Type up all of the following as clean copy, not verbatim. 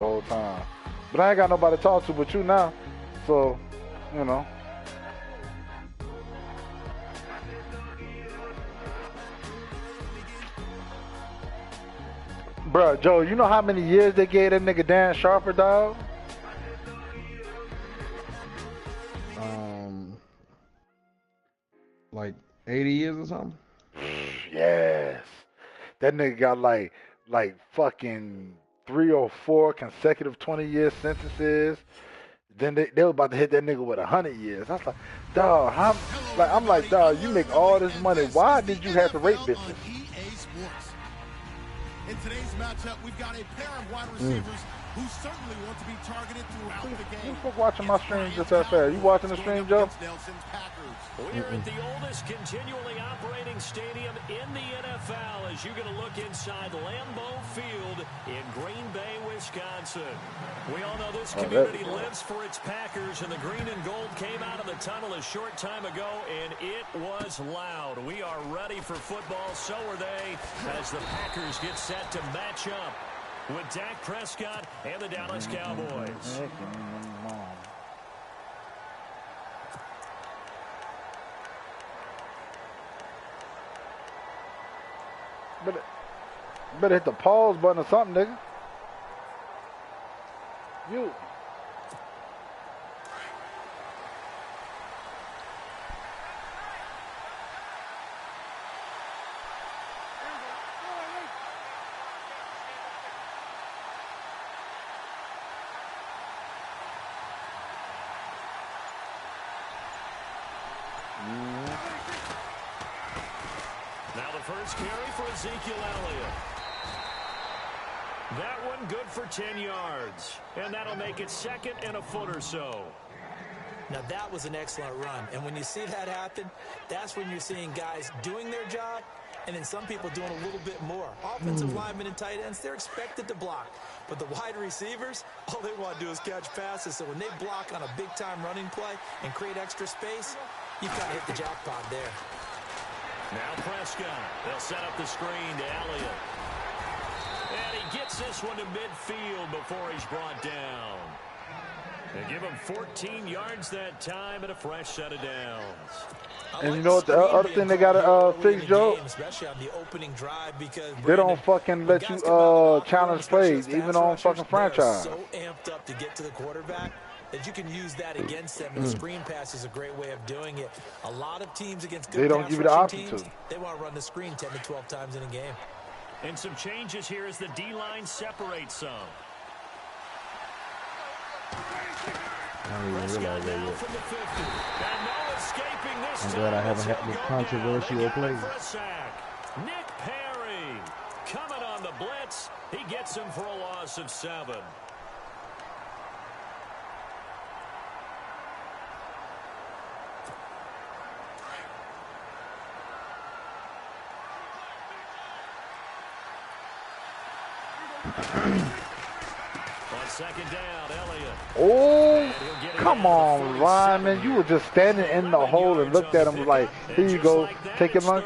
the whole time. But I ain't got nobody to talk to but you now. So, you know. Bruh, Joe, you know how many years they gave that nigga Dan Sharper, dog? Like 80 years or something? Yes. That nigga got like fucking 3 or 4 consecutive 20-year sentences. Then they were about to hit that nigga with 100 years. I was like, dog, I'm like, dog, you make all this money. Why did you have to rape bitches? In today's matchup, we've got a pair of wide receivers who certainly want to be targeted throughout the game. Who's watching my stream just that fast? You watching the stream, Joe? We're at the oldest continually operating stadium in the NFL as you get a look inside Lambeau Field in Green Bay, Wisconsin. We all know this community lives for its Packers, and the green and gold came out of the tunnel a short time ago, and it was loud. We are ready for football, so are they, as the Packers get set to match up with Dak Prescott and the Dallas Cowboys. Better hit the pause button or something, nigga. You. Now the first carry for Ezekiel Elliott. That one good for 10 yards. And that'll make it second and a foot or so. Now that was an excellent run. And when you see that happen, that's when you're seeing guys doing their job and then some people doing a little bit more. Offensive linemen and tight ends, they're expected to block. But the wide receivers, all they want to do is catch passes. So when they block on a big-time running play and create extra space, you've got to hit the jackpot there. Now Prescott. They'll set up the screen to Elliott. And he gets this one to midfield before he's brought down. They give him 14 yards that time and a fresh set of downs. And you know what the other thing they got to fix, Joe? Especially on the opening drive, because they don't fucking let you challenge plays, even on fucking franchise. So amped up to get to the quarterback that you can use that against them. And the screen pass is a great way of doing it. A lot of teams against good they don't give you the option teams, to. They want to run the screen 10 to 12 times in a game. And some changes here as the D-line separates some. I don't even realize that yet. From the 50. And no escaping this I'm glad I haven't had any controversial plays. Nick Perry coming on the blitz. He gets him for a loss of 7. On second down, Elliott. Oh, come on, Lyman. You were just standing in the hole and looked at him like, here you go, take your lunch.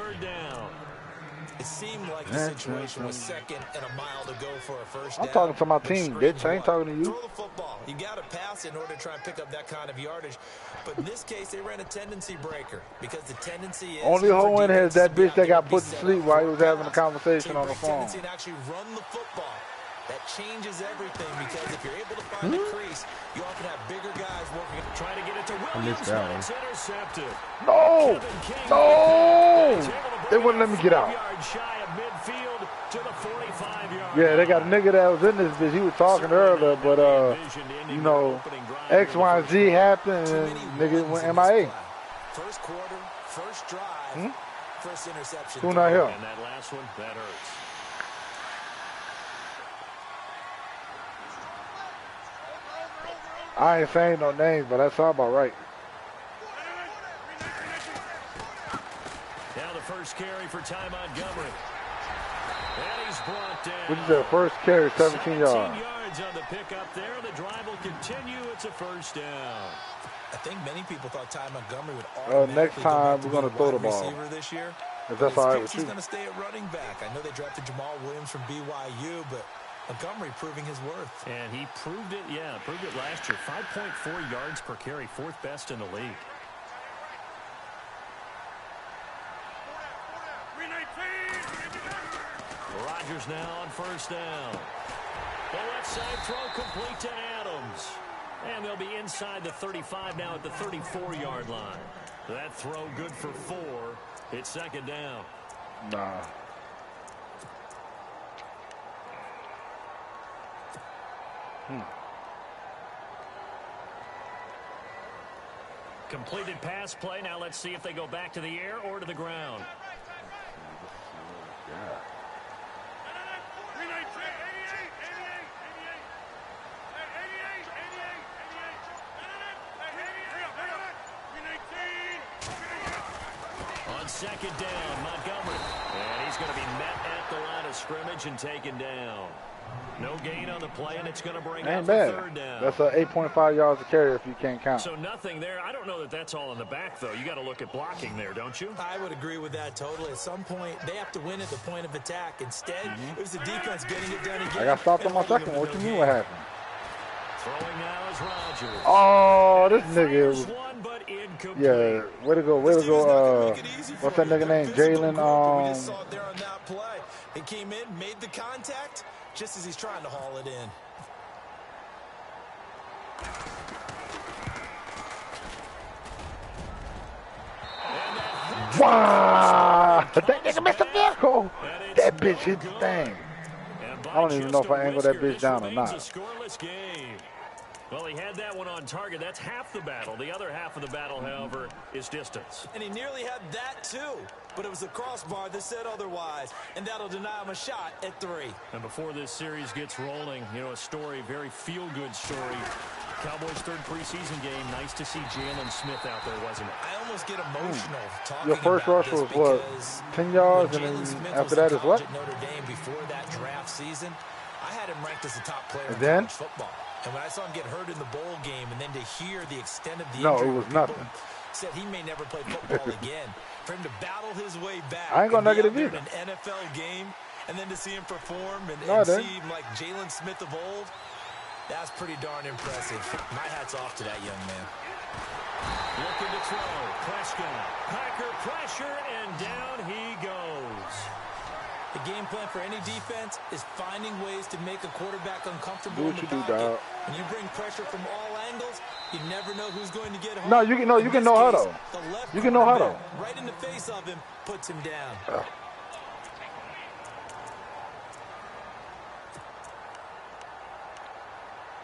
It seemed like the situation was second and a mile to go for a first down. I'm talking to my team, bitch. I ain't talking to you. Throw the football. You got to pass in order to try and pick up that kind of yardage. But in this case, they ran a tendency breaker because the tendency is only hole in here is that bitch that got put to sleep while he was having a conversation on the phone. And actually run the football. That changes everything because if you're able to find the crease, you often have bigger guys working, trying to get it to Williams. It's intercepted. No! No! They wouldn't let me get out. Yeah, they got a nigga that was in this bitch. He was talking earlier, but, you know, X, Y, and Z happened, and nigga went MIA. First quarter, first drive, first interception. Who not here? And that last one, that hurts. I ain't saying no names, but that sounds about right. Now the first carry for Ty Montgomery. And he's brought down. Which is their first carry, 17 yards. 17 yards on the pickup there. The drive will continue. It's a first down. I think many people thought Ty Montgomery would automatically next time we're going to throw the ball. This year. If that's all right with He's you. going to stay at running back. I know they drafted Jamal Williams from BYU, but Montgomery proving his worth. And he proved it, proved it last year. 5.4 yards per carry, 4th best in the league. Rodgers now on 1st down. The left side throw complete to Adams. And they'll be inside the 35 now at the 34-yard line. That throw good for 4. It's 2nd down. Nah. Completed pass play. Now let's see if they go back to the air or to the ground. Yeah. On 2nd down, Montgomery. And he's going to be met at the line of scrimmage and taken down. No gain on the play, and it's going to bring up the 3rd down. That's 8.5 yards a carry if you can't count. So nothing there. I don't know that that's all in the back, though. You got to look at blocking there, don't you? I would agree with that totally. At some point, they have to win at the point of attack. Instead, it was the defense getting it done again. I got stopped on my second. What you mean what happened? Throwing now is Rodgers. Oh, this nigga was... One, but incomplete. Yeah, way to go, way to go. What's that nigga name? Jalen. We just saw it there on that play. He came in, made the contact, just as he's trying to haul it in. Wow! That nigga missed the vehicle. That bitch hit the thing. I don't even know if I angled that bitch down or not. Well, he had that one on target. That's half the battle. The other half of the battle, however, is distance. And he nearly had that, too. But it was the crossbar that said otherwise. And that'll deny him a shot at 3. And before this series gets rolling, you know, a story, very feel-good story. Cowboys' 3rd preseason game. Nice to see Jalen Smith out there, wasn't it? I almost get emotional talking Your first about rush this was what? 10 yards, and then after that is what? At Notre Dame before that draft season, I had him ranked as the top player in then? college football. And when I saw him get hurt in the bowl game, and then to hear the extent of the no, injury, it was nothing. Said he may never play football again. For him to battle his way back, I ain't gonna negative either. In an NFL game, and then to see him perform and see him like Jalen Smith of old, that's pretty darn impressive. My hat's off to that young man. Looking to throw. Prescott. Packer pressure, and down he goes. The game plan for any defense is finding ways to make a quarterback uncomfortable in the do, pocket. dog. When you bring pressure from all angles, you never know who's going to get home. No, you can know huddle. You can know huddle. Right in the face of him, puts him down.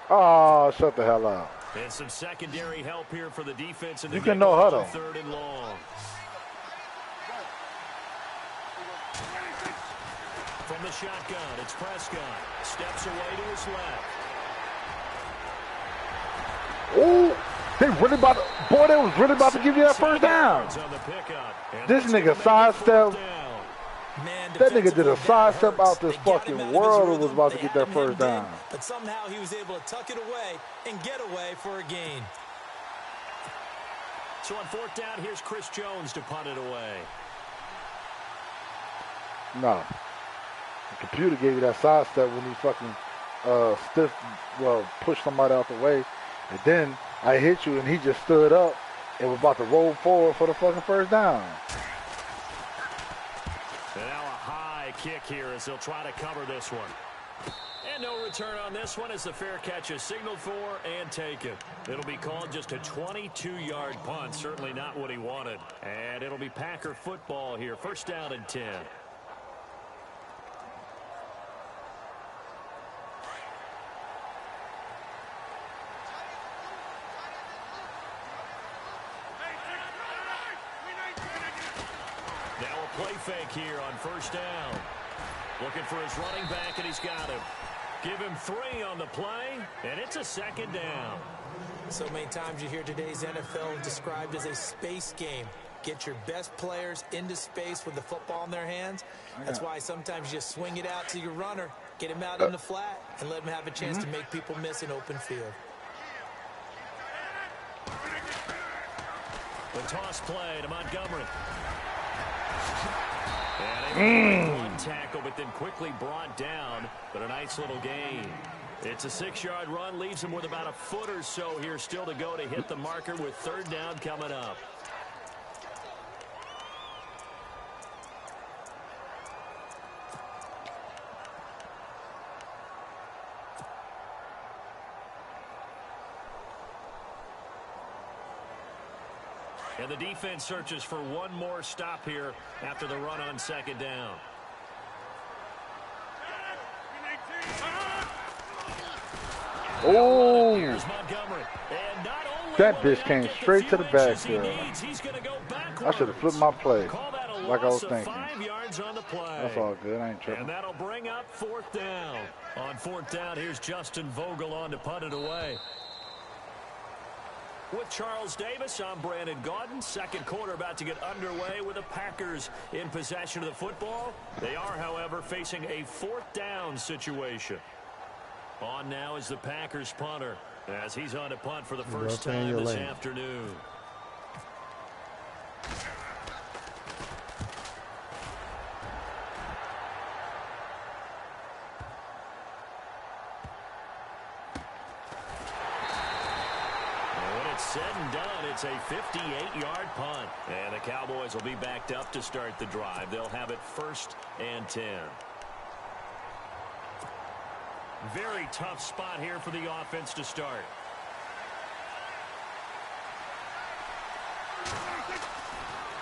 Oh, shut the hell up. And some secondary help here for the defense. You can know huddle. 3rd and long. From the shotgun, it's Prescott. Steps away to his left. Ooh, they was really about to give you that 1st down. This nigga sidestep. That nigga did a sidestep out this fucking world and was about to get that 1st down. But somehow he was able to tuck it away and get away for a gain. So on 4th down, here's Chris Jones to punt it away. No. The computer gave you that sidestep when he fucking pushed somebody out the way. And then I hit you and he just stood up and was about to roll forward for the fucking 1st down. And now a high kick here as they'll try to cover this one. And no return on this one as the fair catch is signaled for and taken. It'll be called just a 22-yard punt. Certainly not what he wanted. And it'll be Packer football here. 1st down and 10. Play fake here on 1st down. Looking for his running back, and he's got him. Give him 3 on the play, and it's a 2nd down. So many times you hear today's NFL described as a space game. Get your best players into space with the football in their hands. That's why sometimes you just swing it out to your runner, get him out in the flat, and let him have a chance to make people miss an open field. The toss play to Montgomery. And one tackle, but then quickly brought down, but a nice little gain. It's a 6-yard run, leaves him with about a foot or so here still to go to hit the marker with 3rd down coming up. And the defense searches for one more stop here after the run on 2nd down. Oh, Here's Montgomery. And not only that bitch came straight to the backfield. I should have flipped my play like I was thinking. 5 yards on the play. That's all good. I ain't tripping. And that'll bring up 4th down. On 4th down, here's Justin Vogel on to punt it away. With Charles Davis, I'm Brandon Gaudin. 2nd quarter about to get underway with the Packers in possession of the football. They are, however, facing a 4th down situation. On now is the Packers punter as he's on to punt for the first time this afternoon. Said and done, it's a 58-yard punt. And the Cowboys will be backed up to start the drive. They'll have it 1st and 10. Very tough spot here for the offense to start.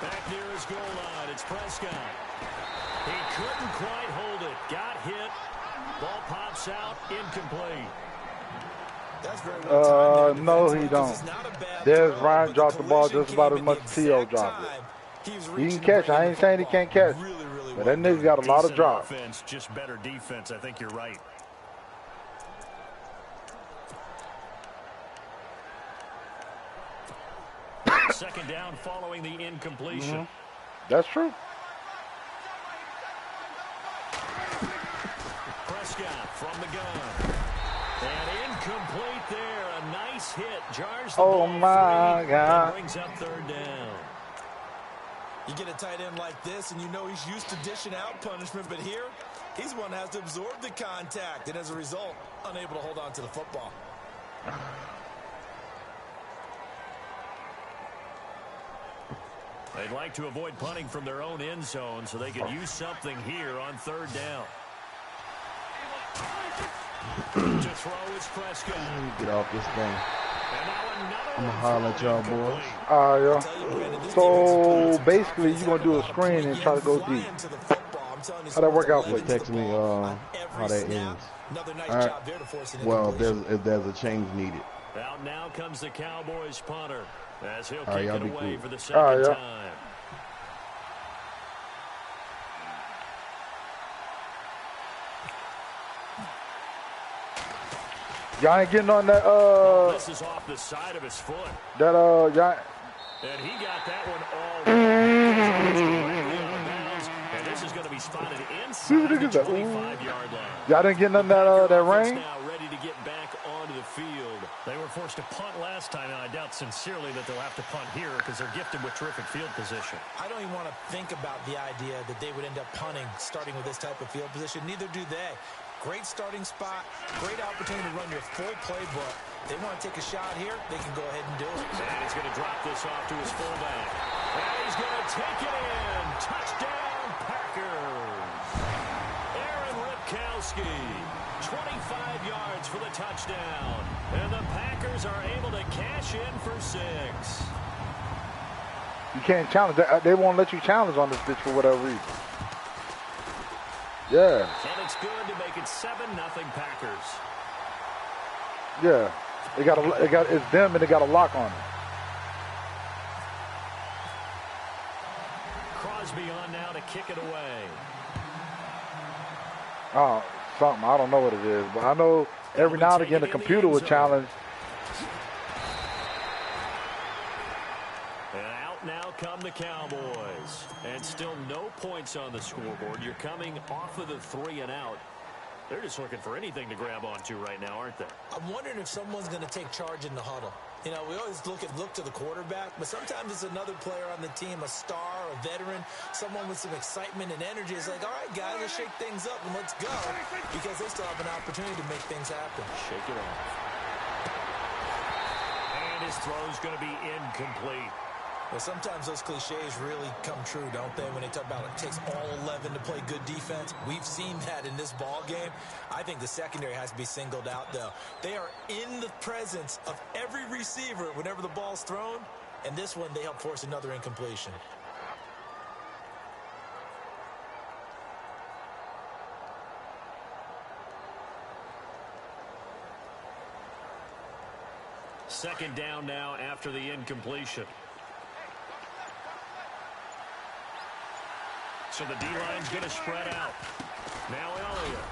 Back near his goal line, it's Prescott. He couldn't quite hold it. Got hit. Ball pops out, incomplete. No, he don't. There's Ryan dropped the ball just about as much as T.O. dropped it. He can catch. I ain't saying he can't catch. But that nigga got a lot of drops. Just better defense. I think you're right. Second down following the incompletion. That's true. Prescott from the gun. And incomplete there. A nice hit. Jars the Oh ball my free. God. Brings up 3rd down. You get a tight end like this, and you know he's used to dishing out punishment, but here, he's one that has to absorb the contact, and as a result, unable to hold on to the football. They'd like to avoid punting from their own end zone so they could use something here on 3rd down. To throw is Prescott. Get off this thing. And now another I'm going to holler at y'all boys. Yeah. So basically, you're going to do a screen and try to go deep. How'd that work out for you? Just text me how that ends. All right. Well, if there's a change needed. Out now comes the Cowboys punter as he'll All right, kick y'all it be away cool. for the second Yeah. time. Y'all ain't getting on that, This is off the side of his foot. y'all. And he got that one all directly out of bounds. And this is going to be spotted inside the 25-yard line. Y'all didn't get none of that rain? Now ready to get back onto the field. They were forced to punt last time, and I doubt sincerely that they'll have to punt here because they're gifted with terrific field position. I don't even want to think about the idea that they would end up punting starting with this type of field position. Neither do they. Great starting spot, great opportunity to run your full playbook. They want to take a shot here, they can go ahead and do it. And he's going to drop this off to his fullback. And he's going to take it in. Touchdown, Packers. Aaron Ripkowski, 25 yards for the touchdown. And the Packers are able to cash in for 6. You can't challenge. They won't let you challenge on this bitch for whatever reason. Yeah. And it's good to make it 7-0 Packers. Yeah. It's them and they got a lock on it. Crosby on now to kick it away. Oh, something. I don't know what it is, but I know every now and again the computer will challenge. And out now come the Cowboys. And still no points on the scoreboard. You're coming off of the 3 and out. They're just looking for anything to grab onto right now, aren't they? I'm wondering if someone's going to take charge in the huddle. You know, we always look to the quarterback, but sometimes it's another player on the team, a star, a veteran, someone with some excitement and energy. It's like, all right, guys, let's shake things up and let's go, because they still have an opportunity to make things happen. Shake it off. And his throw's going to be incomplete. Well, sometimes those cliches really come true, don't they? When they talk about it takes all 11 to play good defense. We've seen that in this ball game. I think the secondary has to be singled out, though. They are in the presence of every receiver whenever the ball's thrown, and this one they help force another incompletion. Second down now after the incompletion. So the D-line's going to spread out. Now Elliott.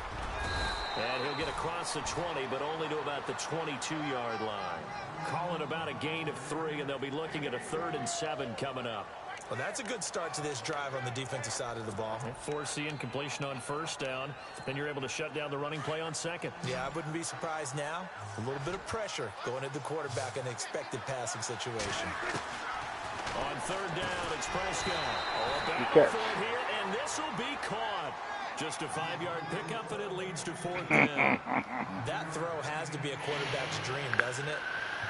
And he'll get across the 20, but only to about the 22-yard line. Call it about a gain of 3, and they'll be looking at a 3rd and 7 coming up. Well, that's a good start to this drive on the defensive side of the ball. Force the incompletion on first down. Then you're able to shut down the running play on second. Yeah, I wouldn't be surprised now. A little bit of pressure going at the quarterback in an expected passing situation. On 3rd down, it's Prescott. Oh, back for it here, and this will be caught. Just a 5-yard pickup, and it leads to 4th down. That throw has to be a quarterback's dream, doesn't it?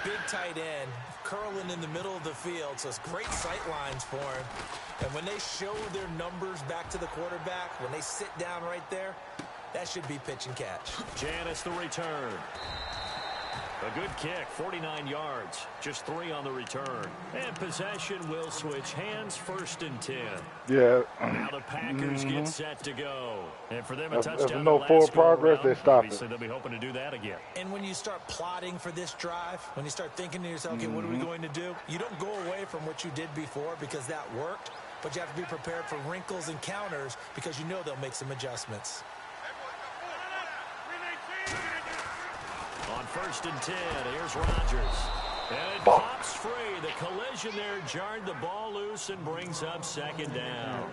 Big tight end, curling in the middle of the field, so it's great sight lines for him. And when they show their numbers back to the quarterback, when they sit down right there, that should be pitch and catch. Janis the return. A good kick, 49 yards, just 3 on the return. And possession will switch hands, 1st and 10. Yeah. Now the Packers get set to go. And for them, a touchdown. If no forward progress, they stop it. Obviously, they'll be hoping to do that again. And when you start plotting for this drive, when you start thinking to yourself, okay, what are we going to do? You don't go away from what you did before because that worked, but you have to be prepared for wrinkles and counters because you know they'll make some adjustments. On 1st and 10, here's Rodgers. And it pops free. The collision there jarred the ball loose and brings up 2nd down.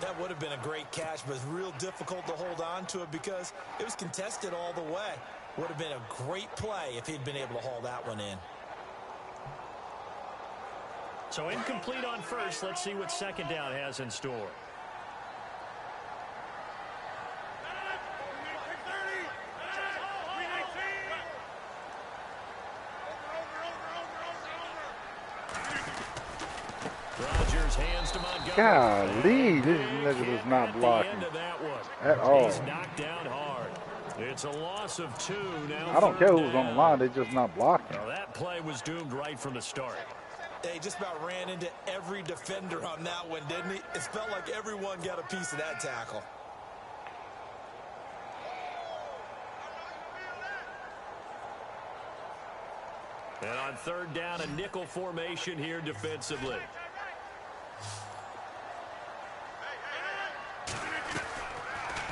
That would have been a great catch, but it's real difficult to hold on to it because it was contested all the way. Would have been a great play if he'd been able to haul that one in. So incomplete on 1st. Let's see what 2nd down has in store. Hands to Montgomery. Golly, this nigga was not blocking at all. He's knocked down hard. It's a loss of 2 now. I don't care who's on the line, they just not blocking. Well, that play was doomed right from the start. They just about ran into every defender on that one, didn't he? It felt like everyone got a piece of that tackle. And on 3rd down, a nickel formation here defensively.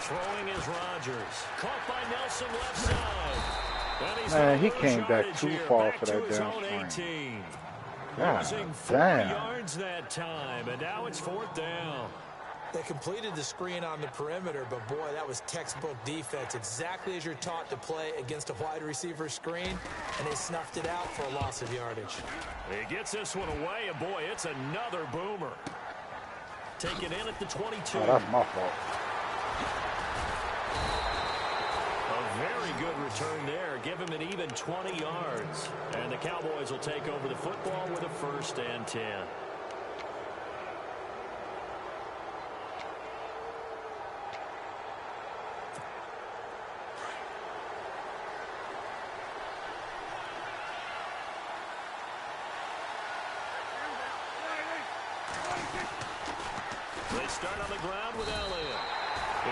Throwing is Rodgers. Caught by Nelson left side. Man, he came back too far for that down swing. Losing 4 yards that time, and now it's 4th down. They completed the screen on the perimeter, but boy, that was textbook defense. Exactly as you're taught to play against a wide receiver screen, and they snuffed it out for a loss of yardage. He gets this one away, and boy, it's another boomer. Taken in at the 22. Oh, that's my fault. A very good return there. Give him an even 20 yards. And the Cowboys will take over the football with a 1st and 10. They start on the ground with Elliott.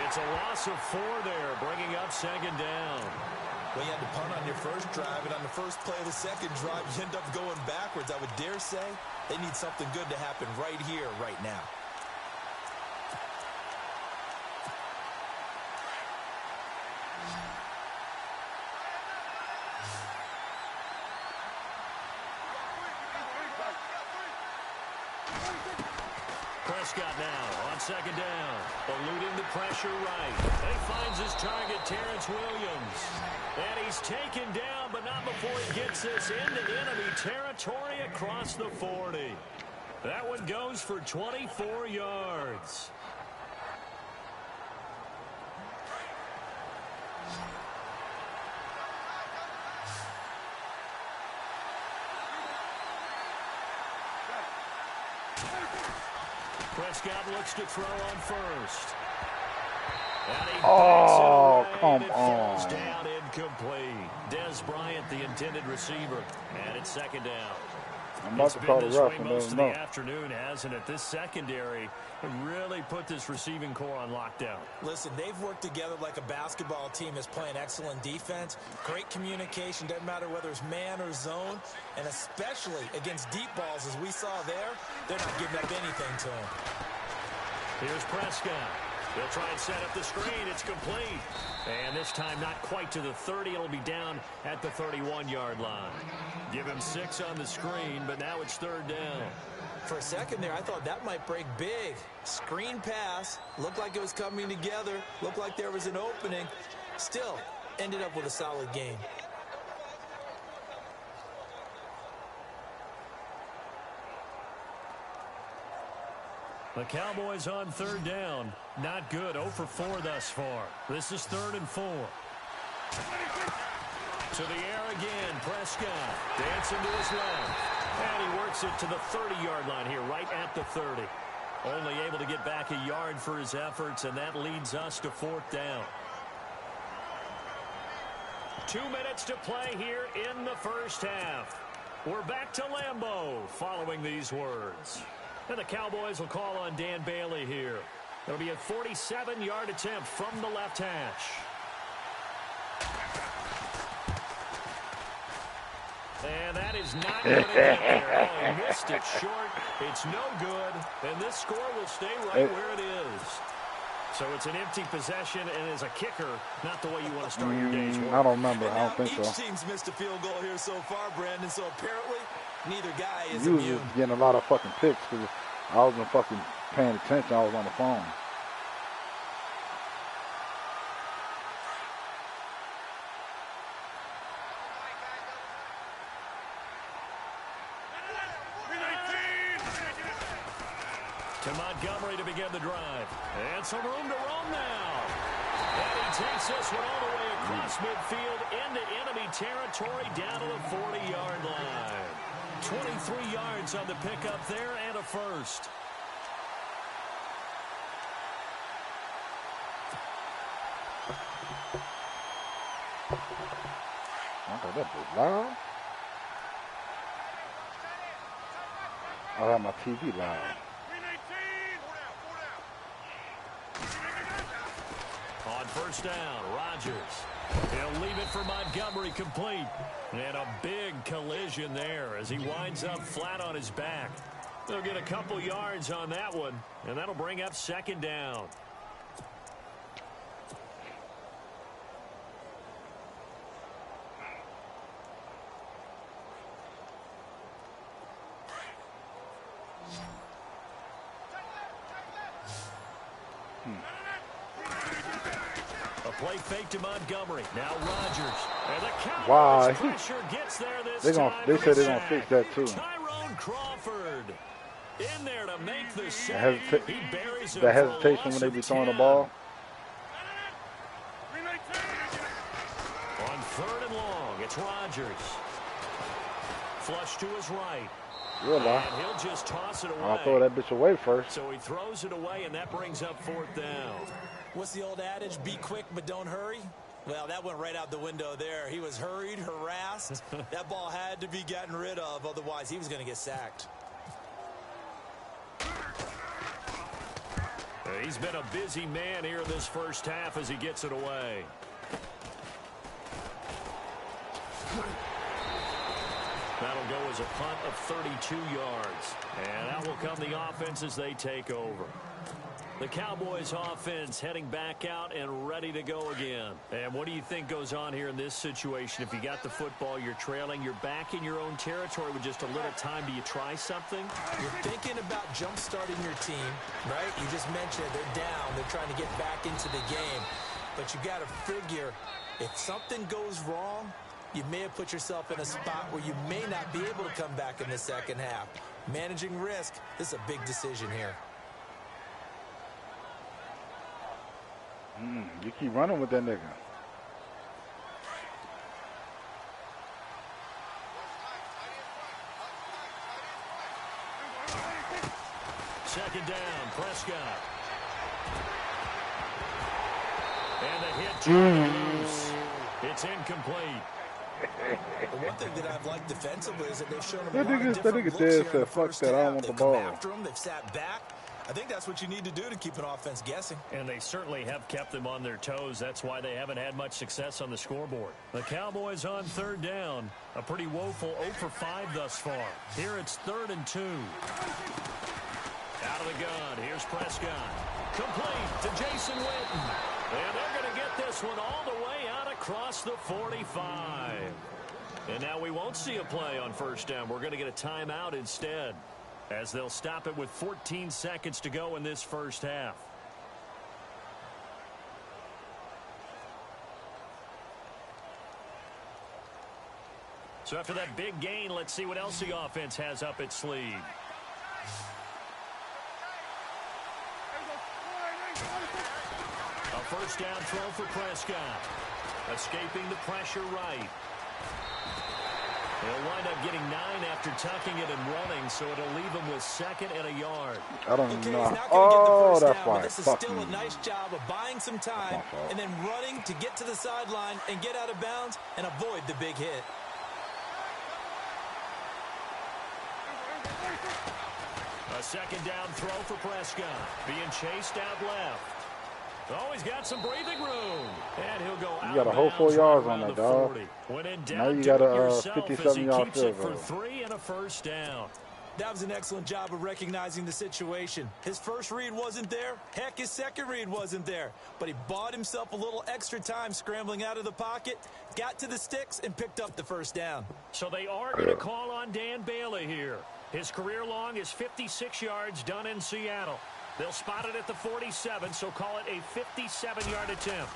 It's a loss of 4 there, bringing up 2nd down. Well, you had to punt on your first drive, and on the first play of the second drive, you end up going backwards. I would dare say they need something good to happen right here, right now. Prescott now on second down. Eluding the pressure right. And he finds his target, Terrence Williams. And he's taken down, but not before he gets this into enemy territory across the 40. That one goes for 24 yards. Prescott looks to throw on first. Oh, come falls on. Down incomplete. Des Bryant, the intended receiver. And it's second down. I'm about to call the rough and most of no. the afternoon, hasn't it? This secondary really put this receiving core on lockdown. Listen, they've worked together like a basketball team that's playing excellent defense. Great communication, doesn't matter whether it's man or zone. And especially against deep balls, as we saw there, they're not giving up anything to him. Here's Prescott. They'll try and set up the screen. It's complete. And this time not quite to the 30. It'll be down at the 31-yard line. Give him 6 on the screen, but now it's third down. For a second there, I thought that might break big. Screen pass. Looked like it was coming together. Looked like there was an opening. Still, ended up with a solid game. The Cowboys on third down. Not good. 0 for 4 thus far. This is 3rd and 4. To the air again. Prescott dancing to his left. And he works it to the 30-yard line here, right at the 30. Only able to get back a yard for his efforts, and that leads us to 4th down. 2 minutes to play here in the first half. We're back to Lambeau following these words. And the Cowboys will call on Dan Bailey here. It'll be a 47-yard attempt from the left hash. And that is not going to get there. Oh, he missed it short. It's no good. And this score will stay right where it is. So it's an empty possession, and as a kicker, not the way you want to start your day's work. I don't remember. I don't think so. Each team's missed a field goal here so far, Brandon. So apparently, neither guy is You immune. was getting a lot of fucking picks because I wasn't fucking paying attention. I was on the phone. To Montgomery to begin the drive. And some room to roam now. And he takes this one all the way across midfield into enemy territory down to the 40-yard line. 23 yards on the pickup there and a first. Okay, that was loud. I have my TV loud. On first down, Rodgers. He'll leave it for Montgomery complete. And a big collision there as he winds up flat on his back. They'll get a couple yards on that one, and that'll bring up second down. Play fake to Montgomery. Now Rodgers. And the Cowboys pressure gets there this time. They said they're going to fix that too. Tyrone Crawford in there to make the save. He buries him the hesitation when they be throwing the ball. On 3rd and long, it's Rodgers. Flush to his right. And he'll just toss it away. I'll throw that bitch away first. So he throws it away, and that brings up 4th down. What's the old adage? Be quick, but don't hurry. Well, that went right out the window there. He was hurried, harassed. That ball had to be gotten rid of. Otherwise, he was going to get sacked. He's been a busy man here this first half as he gets it away. That'll go as a punt of 32 yards. And that will come the offense as they take over. The Cowboys offense heading back out and ready to go again. And what do you think goes on here in this situation? If you got the football, you're trailing, you're back in your own territory with just a little time. Do you try something? You're thinking about jump-starting your team, right? You just mentioned they're down. They're trying to get back into the game. But you got to figure if something goes wrong, you may have put yourself in a spot where you may not be able to come back in the second half. Managing risk, this is a big decision here. You keep running with that nigga. Second down, Prescott. And the hit loose. It's incomplete. The one thing that I've liked defensively is that they've shown them a lot of different looks here here in in the the first that, I half. don't want the They've come ball. after them. They've sat back. I think that's what you need to do to keep an offense guessing. And they certainly have kept them on their toes. That's why they haven't had much success on the scoreboard. The Cowboys on third down. A pretty woeful 0 for 5 thus far. Here it's 3rd and 2. Out of the gun. Here's Prescott. Complete to Jason Witten. And they're going to get this one all the way out across the 45. And now we won't see a play on first down. We're going to get a timeout instead, as they'll stop it with 14 seconds to go in this first half. So after that big gain, let's see what else the offense has up its sleeve. A first down throw for Prescott. Escaping the pressure right. They'll wind up getting 9 after tucking it and running, so it'll leave them with 2nd and a yard. I don't Okay, know. he's not going to Oh, get the that's first down, why. but this is Fuck still me. a nice job of buying some time and then running to get to the sideline and get out of bounds and avoid the big hit. A second down throw for Prescott. Being chased out left. Oh, he's got some breathing room. And he'll go out. You got a whole 4 yards on that, dog. When in doubt, Now you do got it a yourself as he 57-yard keeps it field for goal. 3 and a first down. That was an excellent job of recognizing the situation. His first read wasn't there. Heck, his second read wasn't there. But he bought himself a little extra time scrambling out of the pocket, got to the sticks, and picked up the first down. So they are going to call on Dan Bailey here. His career long is 56 yards done in Seattle. They'll spot it at the 47, so call it a 57-yard attempt.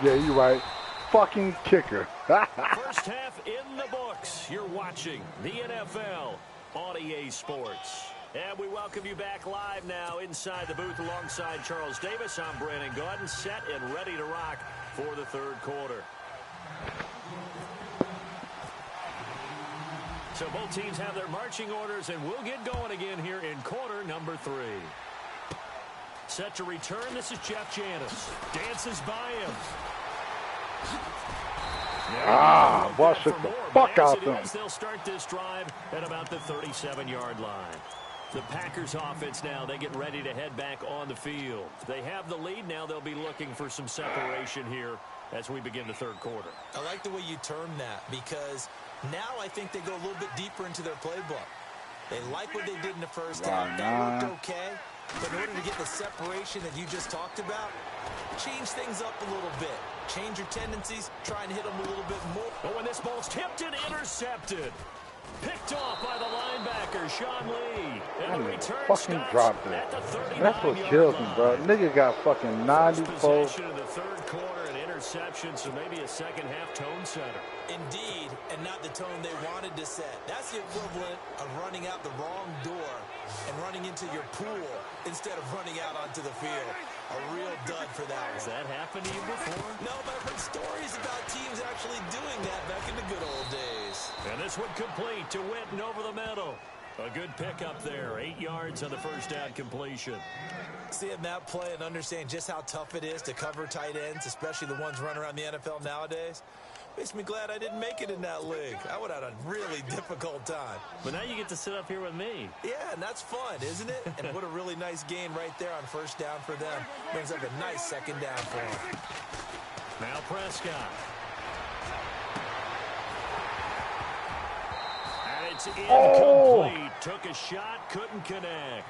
Yeah, you're right. Fucking kicker. First half in the books. You're watching the NFL on EA Sports. And we welcome you back live now inside the booth alongside Charles Davis. I'm Brandon Gaudin, set and ready to rock for the third quarter. So both teams have their marching orders, and we'll get going again here in quarter number 3. Set to return, this is Jeff Janis. Dances by him. Boy, shoot the fuck out them. They'll start this drive at about the 37-yard line. The Packers offense now, they get ready to head back on the field. They have the lead now. They'll be looking for some separation here as we begin the third quarter. I like the way you term that, because now I think they go a little bit deeper into their playbook. They like what they did in the first half. That worked okay. But in order to get the separation that you just talked about, change things up a little bit. Change your tendencies, try and hit them a little bit more. But when this ball's tipped and intercepted. Picked off by the linebacker, Sean Lee. And the return fucking dropped it. That's what kills me, bro. Nigga got fucking 94. Possession in the third quarter, an interception, so maybe a second half tone setter. Indeed, and not the tone they wanted to set. That's the equivalent of running out the wrong door and running into your pool instead of running out onto the field. A real dud for that one. Has that happened to you before? No, but I've heard stories about teams actually doing that back in the good old days. And this one complete to Witten over the middle. A good pickup there. 8 yards on the first down completion. Seeing that play and understanding just how tough it is to cover tight ends, especially the ones running around the NFL nowadays, makes me glad I didn't make it in that league. I would have had a really difficult time. But now you get to sit up here with me. Yeah, and that's fun, isn't it? And what a really nice gain right there on first down for them. Brings up a nice second down for them. Now Prescott. It's incomplete. Took a shot, couldn't connect.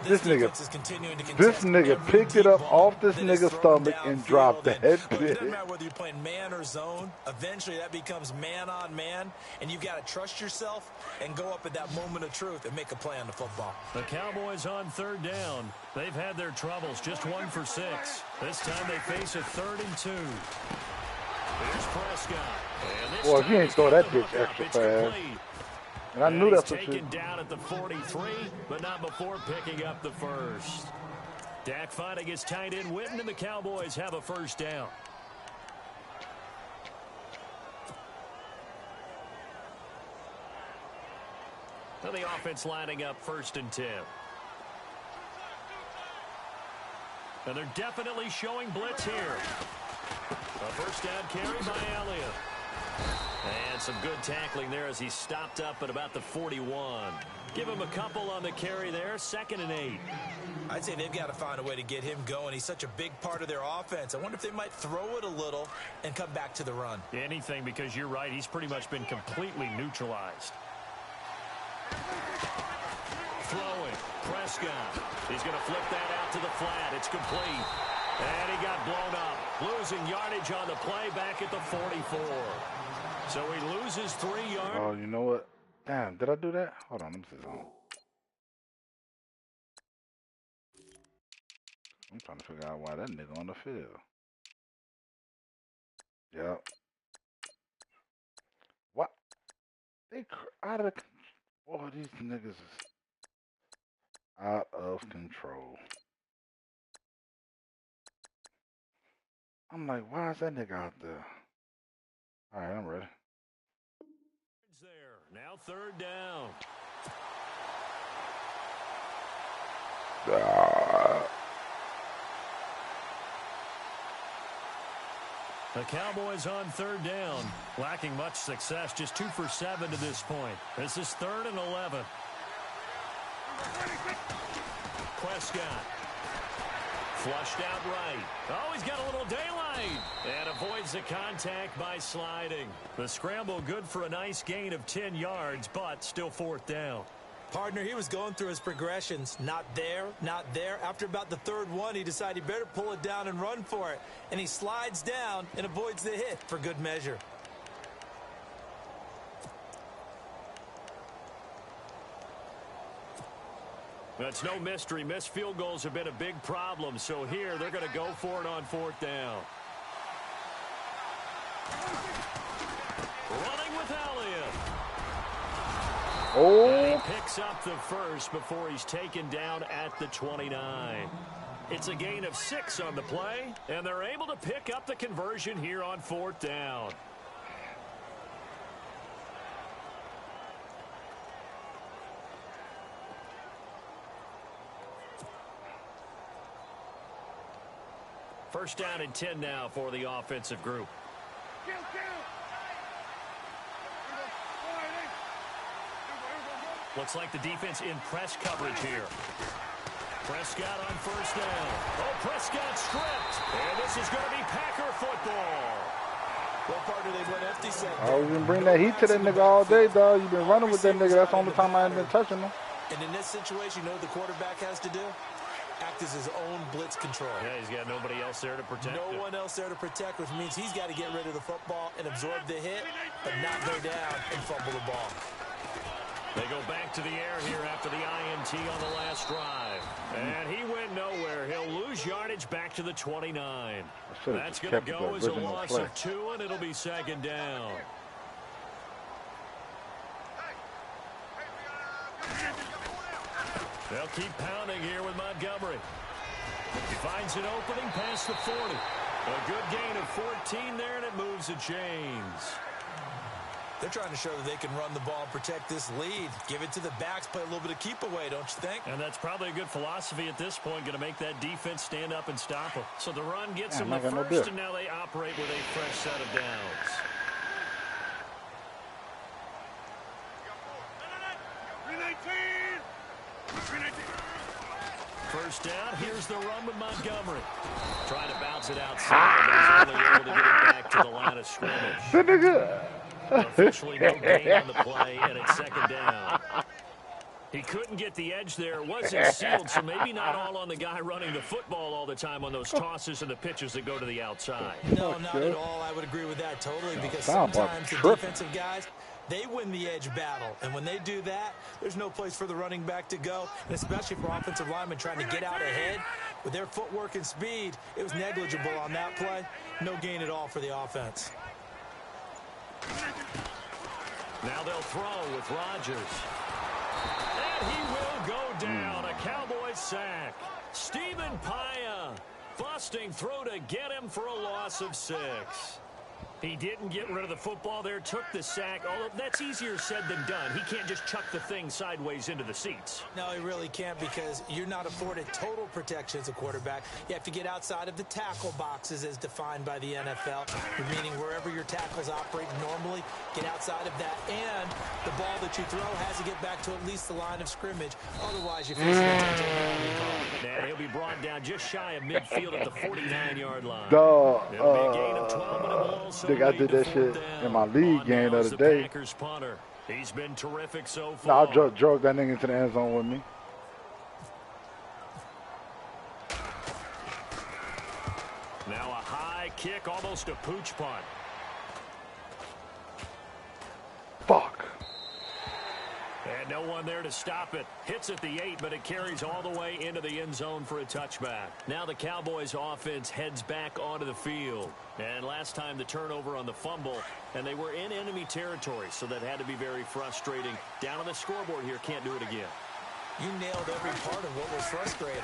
This nigga picked it up off this nigga's stomach and dropped the head. Look, it doesn't matter whether you're playing man or zone. Eventually, that becomes man on man, and you've got to trust yourself and go up at that moment of truth and make a play on the football. The Cowboys on third down. They've had their troubles, just 1 for 6. This time they face a 3rd and 2. Here's Prescott. Well, if you ain't throw that bitch extra fast. And I knew that's what taken down at the 43, but not before picking up the first. Dak finding his tight end Witten, and the Cowboys have a first down. And the offense lining up 1st and 10. And they're definitely showing blitz here. A first down carry by Elliott. And some good tackling there as he stopped up at about the 41. Give him a couple on the carry there. 2nd and 8. I'd say they've got to find a way to get him going. He's such a big part of their offense. I wonder if they might throw it a little and come back to the run. Anything, because you're right. He's pretty much been completely neutralized. Throwing. Prescott. He's going to flip that out to the flat. It's complete. And he got blown up. Losing yardage on the play back at the 44. So he loses 3 yards. Oh, you know what? Damn, did I do that? Hold on, let me see something. I'm trying to figure out why that nigga on the field. Yep. What? They out of control. Oh, these niggas is out of control. I'm like, why is that nigga out there? All right, I'm ready. There. Now 3rd down. The Cowboys on 3rd down. Lacking much success. Just 2 for 7 to this point. This is 3rd and 11. Prescott. Flushed out right. Oh, he's got a little daylight. And avoids the contact by sliding. The scramble good for a nice gain of 10 yards, but still 4th down. Partner, he was going through his progressions. Not there, not there. After about the 3rd one, he decided he better pull it down and run for it. And he slides down and avoids the hit for good measure. That's no mystery. Missed field goals have been a big problem. So here, they're going to go for it on 4th down. Running with Elliott. Oh. And he picks up the first before he's taken down at the 29. It's a gain of 6 on the play, and they're able to pick up the conversion here on 4th down. First down and 10 now for the offensive group. Looks like the defense in press coverage here. Prescott on 1st down. Oh, Prescott stripped. And this is going to be Packer football. Well, partner, they went empty set. Oh, you been bring that heat to that nigga all day, dog. You've been running with that nigga. That's the only time I ain't been touching him. And in this situation, you know what the quarterback has to do? Act as his own blitz control. Yeah, he's got nobody else there to protect No one else there to protect, which means he's got to get rid of the football and absorb the hit, but not go down and fumble the ball. They go back to the air here after the INT on the last drive. And he went nowhere. He'll lose yardage back to the 29. That's going to go as a loss of 2, and it'll be 2nd down. They'll keep pounding here with Montgomery. Finds an opening past the 40. A good gain of 14 there, and it moves the chains. They're trying to show that they can run the ball and protect this lead. Give it to the backs, play a little bit of keep away, don't you think? And that's probably a good philosophy at this point, going to make that defense stand up and stop them. So the run gets them the first, and now they operate with a fresh set of downs. First down, here's the run with Montgomery. Trying to bounce it outside, but he's only able to get it back to the line of scrimmage. Officially no gain on the play, and it's second down. He couldn't get the edge there. It wasn't sealed, so maybe not all on the guy running the football all the time on those tosses and the pitches that go to the outside. No, not at all. I would agree with that totally, because sometimes the defensive guys, they win the edge battle. And when they do that, there's no place for the running back to go, and especially for offensive linemen trying to get out ahead. With their footwork and speed, it was negligible on that play. No gain at all for the offense. Now they'll throw with Rodgers. And he will go down. A Cowboys sack. Stephen Paya busting through to get him for a loss of 6. He didn't get rid of the football there, took the sack. Although that's easier said than done. He can't just chuck the thing sideways into the seats. No, he really can't, because you're not afforded total protection as a quarterback. You have to get outside of the tackle boxes as defined by the NFL, meaning wherever your tackles operate normally, get outside of that. And the ball that you throw has to get back to at least the line of scrimmage. Otherwise, you're facing a touchdown penalty call. And he'll be brought down just shy of midfield at the 49-yard line. Dog, It'll be a gain of 12, and it will also I did that shit in my league game the other day. He's been terrific so far. I drug that nigga into the end zone with me. Now a high kick, almost a pooch punt. Fuck. And no one there to stop it. Hits at the 8, but it carries all the way into the end zone for a touchback. Now the Cowboys offense heads back onto the field. And last time the turnover on the fumble, and they were in enemy territory, so that had to be very frustrating. Down on the scoreboard here, can't do it again. You nailed every part of what was frustrating.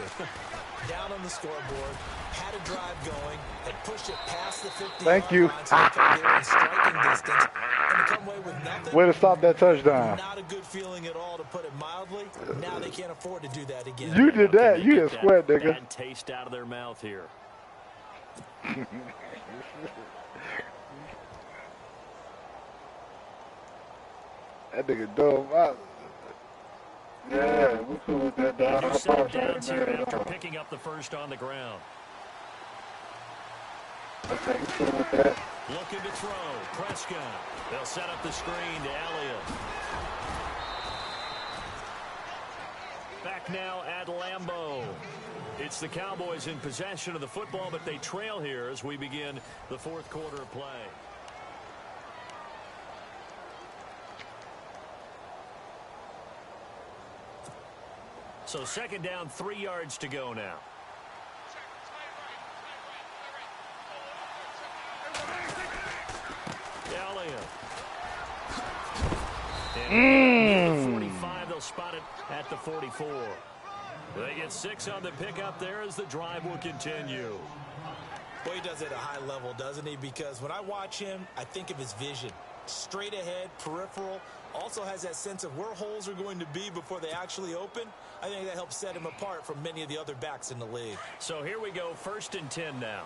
Down on the scoreboard, had a drive going, had pushed it past the 50-yard Thank you. line, so they were in striking distance, and to come away with nothing. Way to stop that touchdown. Not a good feeling at all, to put it mildly. Now they can't afford to do that again. You did that. You just squared, nigga. Bad taste out of their mouth here. That nigga dumb. Yeah, we cool with that, dog. New set of downs here after picking up the first on the ground. Okay, we cool with that. Looking to throw. Prescott. They'll set up the screen to Elliott. Back now at Lambeau. It's the Cowboys in possession of the football, but they trail here as we begin the fourth quarter of play. So second down, 3 yards to go now. Elliott. And the 45, they'll spot it at the 44. They get 6 on the pickup there as the drive will continue. Well, he does it at a high level, doesn't he? Because when I watch him, I think of his vision. Straight ahead, peripheral, also has that sense of where holes are going to be before they actually open. I think that helps set him apart from many of the other backs in the league. So here we go, 1st and 10 now.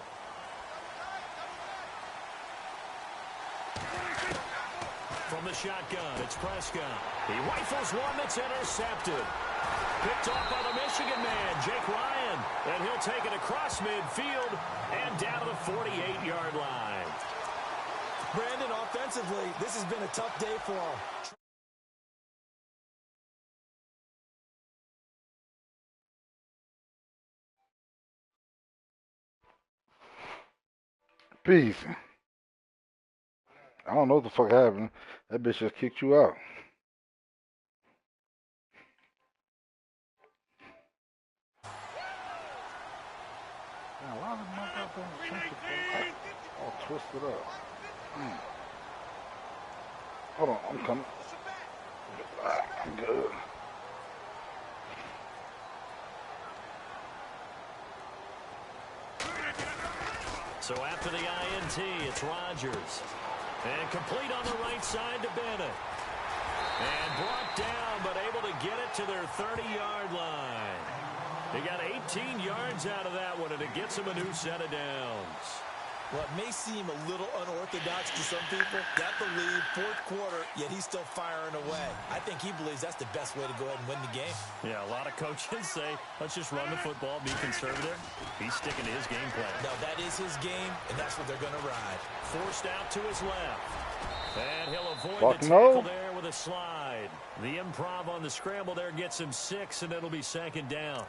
From the shotgun, it's Prescott. He rifles one that's intercepted. Picked off by the Michigan man, Jake Ryan. And he'll take it across midfield and down to the 48-yard line. Brandon, offensively, this has been a tough day for him. Peace. I don't know what the fuck happened. That bitch just kicked you out. Man, why the motherfucker all twisted up? Hold on, I'm coming. I'm good. So after the INT, it's Rodgers. And complete on the right side to Bennett. And brought down, but able to get it to their 30-yard line. They got 18 yards out of that one, and it gets them a new set of downs. What may seem a little unorthodox to some people, got the lead, fourth quarter, yet he's still firing away. I think he believes that's the best way to go ahead and win the game. Yeah, a lot of coaches say, let's just run the football, be conservative. He's sticking to his game plan. No, that is his game, and that's what they're going to ride. Forced out to his left. And he'll avoid Fuck the no. tackle there with a slide. The improv on the scramble there gets him 6, and it'll be 2nd down.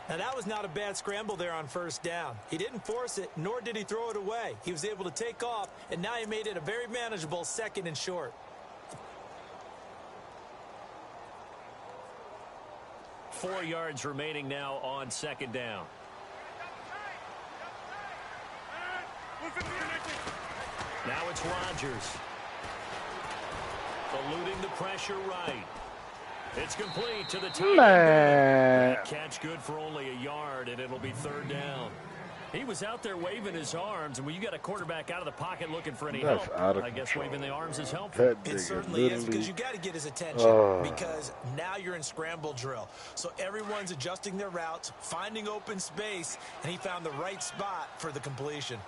Now, that was not a bad scramble there on 1st down. He didn't force it, nor did he throw it away. He was able to take off, and now he made it a very manageable 2nd and short. 4 yards remaining now on 2nd down. Now it's Rodgers. Eluding the pressure right. It's complete to the tight end. That catch good for only a yard, and it'll be 3rd down. He was out there waving his arms, and when you got a quarterback out of the pocket looking for any help, I guess waving the arms is helpful. It certainly is, because you got to get his attention, because now you're in scramble drill. So everyone's adjusting their routes, finding open space, and he found the right spot for the completion.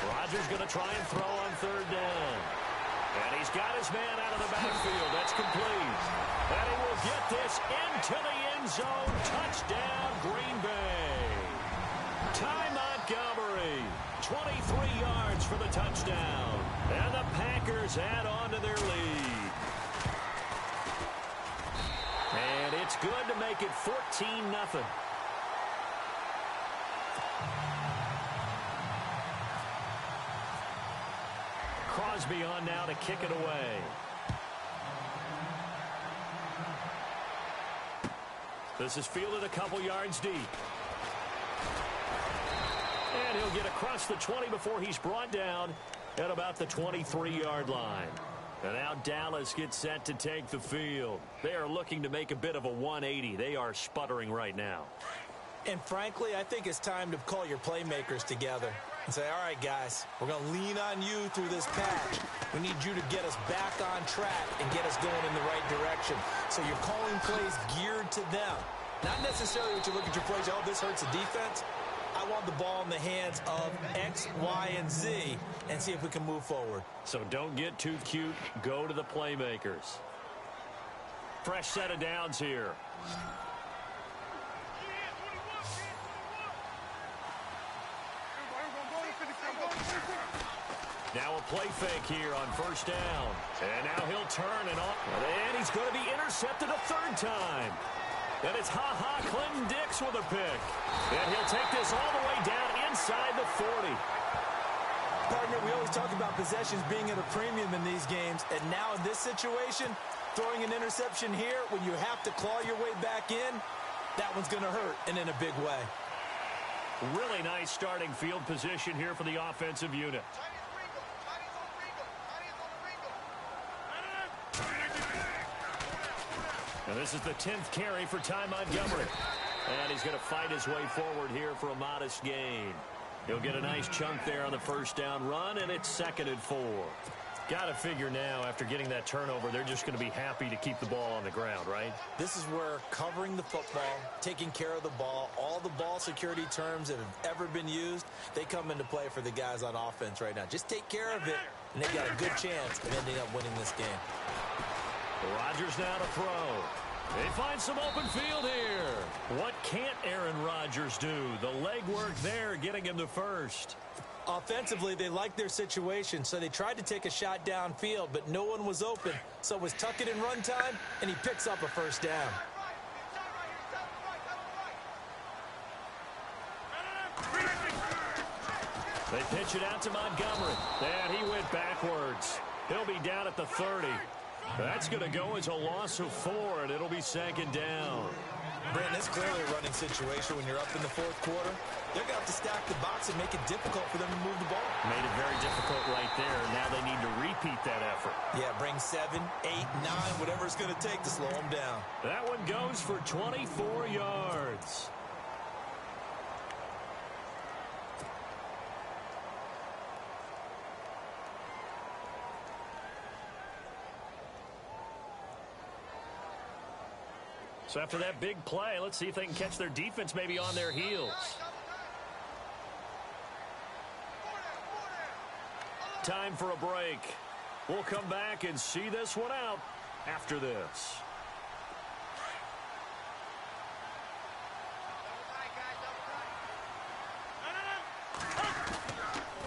Rodgers going to try and throw on 3rd down. And he's got his man out of the backfield. That's complete. And he will get this into the end zone. Touchdown, Green Bay. Ty Montgomery, 23 yards for the touchdown. And the Packers add on to their lead. And it's good to make it 14-0. Crosby on now to kick it away. This is fielded a couple yards deep. And he'll get across the 20 before he's brought down at about the 23-yard line. And now Dallas gets set to take the field. They are looking to make a bit of a 180. They are sputtering right now. And frankly, I think it's time to call your playmakers together and say, all right, guys, we're going to lean on you through this patch. We need you to get us back on track and get us going in the right direction. So you're calling plays geared to them. Not necessarily what you look at your plays, oh, this hurts the defense. I want the ball in the hands of X, Y, and Z and see if we can move forward. So don't get too cute. Go to the playmakers. Fresh set of downs here. Now a play fake here on 1st down. And now he'll turn and on. And he's going to be intercepted a 3rd time. And it's Clinton Dix with a pick. And he'll take this all the way down inside the 40. Partner, we always talk about possessions being at a premium in these games. And now in this situation, throwing an interception here when you have to claw your way back in, that one's going to hurt, and in a big way. Really nice starting field position here for the offensive unit. And this is the 10th carry for Ty Montgomery. And he's going to fight his way forward here for a modest gain. He'll get a nice chunk there on the 1st down run, and it's 2nd and 4. Got to figure now, after getting that turnover, they're just going to be happy to keep the ball on the ground, right? This is where covering the football, taking care of the ball, all the ball security terms that have ever been used, they come into play for the guys on offense right now. Just take care of it, and they've got a good chance of ending up winning this game. Rodgers now to throw. They find some open field here. What can't Aaron Rodgers do? The legwork there getting him the first. Offensively, they liked their situation, so they tried to take a shot downfield, but no one was open. So it was tuck it in run time, and he picks up a 1st down. They pitch it out to Montgomery. And he went backwards. He'll be down at the 30. That's going to go as a loss of 4, and it'll be 2nd down. Brandon, it's clearly a running situation when you're up in the 4th quarter. They're going to have to stack the box and make it difficult for them to move the ball. Made it very difficult right there. Now they need to repeat that effort. Yeah, bring 7, 8, 9, whatever it's going to take to slow them down. That one goes for 24 yards. So after that big play, let's see if they can catch their defense maybe on their heels. Time for a break. We'll come back and see this one out after this.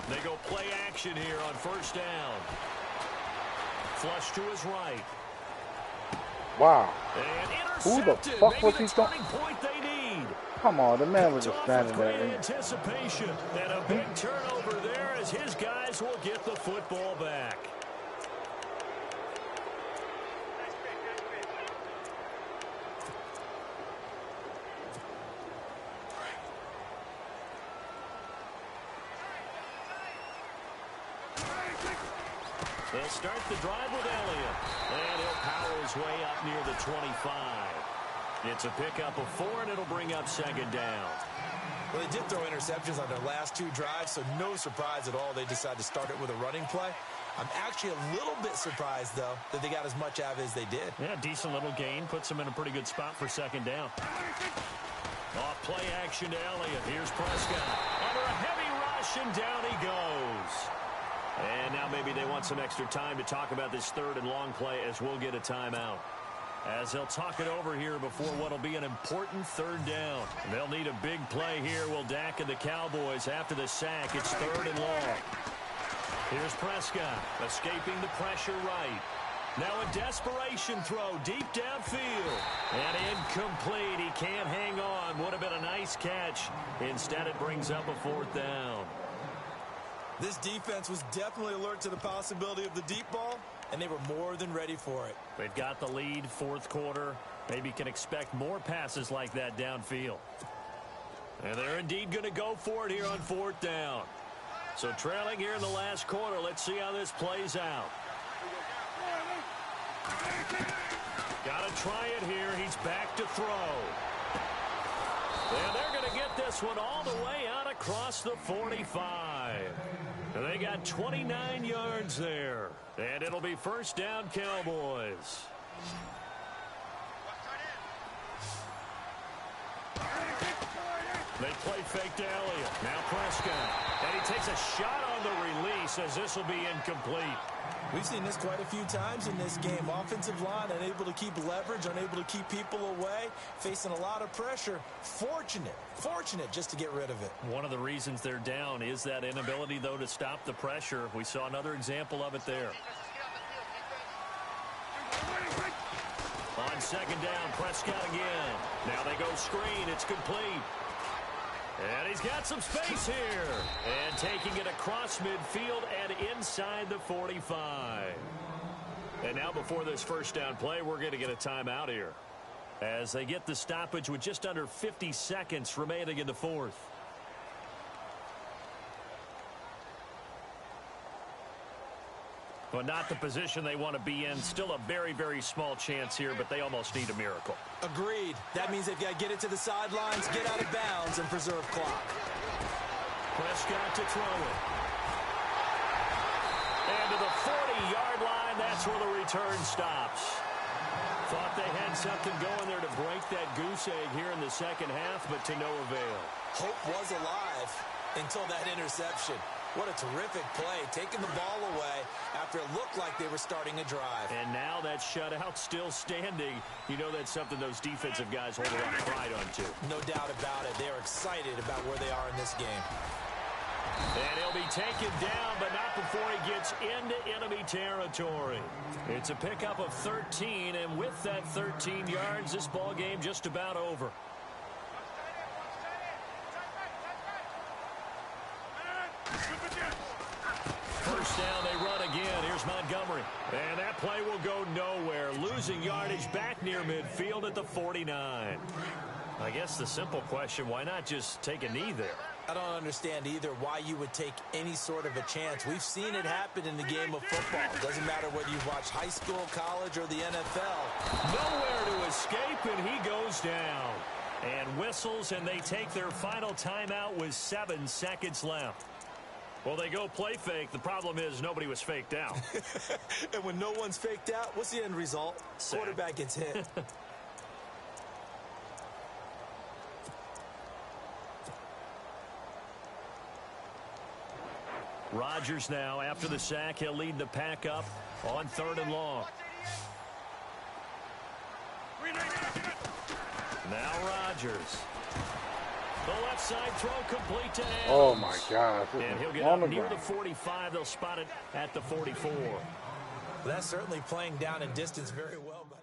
They go play action here on first down. Flush to his right. Wow. And who the fuck was he throwing? Point they need. Come on, the man was just standing there. Anticipation and a big turnover there as his guys will get the football back. They'll start the drive with Elliott, and he'll power his way up near the 25. It's a pickup of 4, and it'll bring up second down. Well, they did throw interceptions on their last 2 drives, so no surprise at all they decided to start it with a running play. I'm actually a little bit surprised, though, that they got as much out of it as they did. Yeah, decent little gain. Puts them in a pretty good spot for second down. Off play action to Elliott. Here's Prescott. Under a heavy rush, and down he goes. And now maybe they want some extra time to talk about this third and long play as we'll get a timeout. As they'll talk it over here before what will be an important third down. They'll need a big play here. Will Dak and the Cowboys after the sack. It's third and long. Here's Prescott escaping the pressure right. Now a desperation throw deep downfield. And incomplete. He can't hang on. Would have been a nice catch. Instead it brings up a fourth down. This defense was definitely alert to the possibility of the deep ball, and they were more than ready for it. They've got the lead, fourth quarter. Maybe can expect more passes like that downfield. And they're indeed going to go for it here on fourth down. So trailing here in the last quarter. Let's see how this plays out. Got to try it here. He's back to throw. And they're going to get this one all the way out across the 45. They got 29 yards there. And it'll be first down, Cowboys. They play fake to Elliott. Now Prescott. And he takes a shot on the release as this will be incomplete. We've seen this quite a few times in this game. Offensive line unable to keep leverage, unable to keep people away, facing a lot of pressure. Fortunate just to get rid of it. One of the reasons they're down is that inability, though, to stop the pressure. We saw another example of it there. On second down, Prescott again. Now they go screen. It's complete. And he's got some space here. And taking it across midfield and inside the 45. And now before this first down play, we're going to get a timeout here. As they get the stoppage with just under 50 seconds remaining in the fourth. But not the position they want to be in. Still a very, very small chance here, but they almost need a miracle. Agreed. That means they've got to get it to the sidelines, get out of bounds, and preserve clock. Prescott to throw it. And to the 40-yard line, that's where the return stops. Thought they had something going there to break that goose egg here in the second half, but to no avail. Hope was alive until that interception. What a terrific play, taking the ball away after it looked like they were starting a drive. And now that shutout still standing. You know that's something those defensive guys hold a lot of pride on, too. No doubt about it. They're excited about where they are in this game. And he'll be taken down, but not before he gets into enemy territory. It's a pickup of 13, and with that 13 yards, this ball game just about over. First down, they run again. Here's Montgomery. And that play will go nowhere. Losing yardage back near midfield at the 49. I guess the simple question, why not just take a knee there? I don't understand either why you would take any sort of a chance. We've seen it happen in the game of football. It doesn't matter whether you've watched high school, college, or the NFL. Nowhere to escape, and he goes down. And whistles, and they take their final timeout with 7 seconds left. Well, they go play fake. The problem is nobody was faked out. And when no one's faked out, what's the end result? Sack. Quarterback gets hit. Rodgers now, after the sack, he'll lead the pack up on third and long. Now Rodgers. The left side throw complete to Adams. Oh, my gosh. And he'll get up near the 45. They'll spot it at the 44. Well, that's certainly playing down in distance very well. But